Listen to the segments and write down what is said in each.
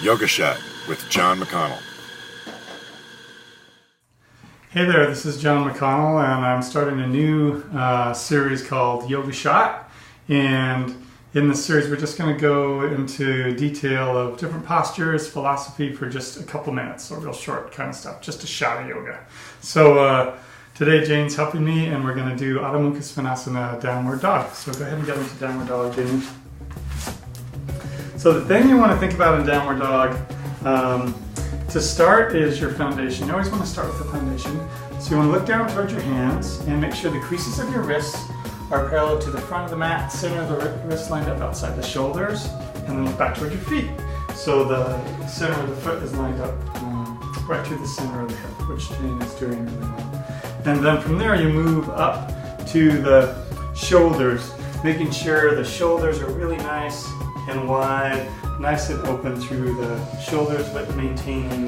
Yoga Shot with John McConnell. Hey there, this is John McConnell, and I'm starting a new series called Yoga Shot. And in this series, we're just going to go into detail of different postures, philosophy for just a couple minutes, so real short kind of stuff, just a shot of yoga. So today, Jane's helping me, and we're going to do Adho Mukha Svanasana, downward dog. So go ahead and get into downward dog, Jane. So the thing you want to think about in downward dog, to start, is your foundation. You always want to start with the foundation. So you want to look down towards your hands and make sure the creases of your wrists are parallel to the front of the mat, center of the wrist lined up outside the shoulders, and then look back towards your feet. So the center of the foot is lined up right to the center of the hip, which Jane is doing really well. And then from there you move up to the shoulders, making sure the shoulders are really nice and wide, nice and open through the shoulders, but maintaining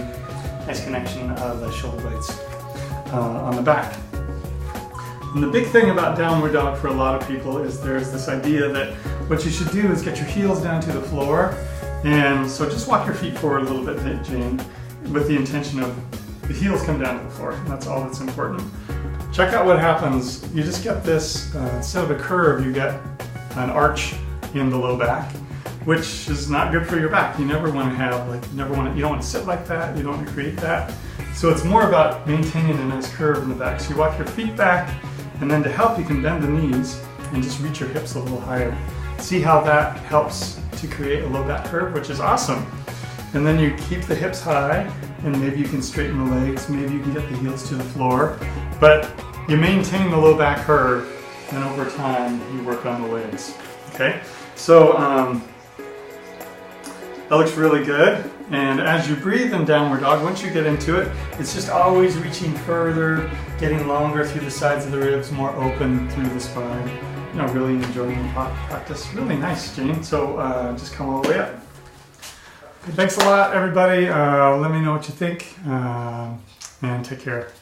nice connection of the shoulder blades on the back. And the big thing about downward dog for a lot of people is there's this idea that what you should do is get your heels down to the floor. And so just walk your feet forward a little bit, Jane, with the intention of the heels come down to the floor. And that's all that's important. Check out what happens. You just get this, instead of a curve, you get an arch in the low back, which is not good for your back. You never want to have, you don't want to sit like that. You don't want to create that. So it's more about maintaining a nice curve in the back. So you walk your feet back, and then to help, you can bend the knees and just reach your hips a little higher. See how that helps to create a low back curve, which is awesome. And then you keep the hips high, and maybe you can straighten the legs, maybe you can get the heels to the floor, but you maintain the low back curve, and over time, you work on the legs, okay? So that looks really good. And as you breathe in downward dog, once you get into it, it's just always reaching further, getting longer through the sides of the ribs, more open through the spine. You know, really enjoying the practice. Really nice, Jane. So just come all the way up. Thanks a lot, everybody. Let me know what you think, and take care.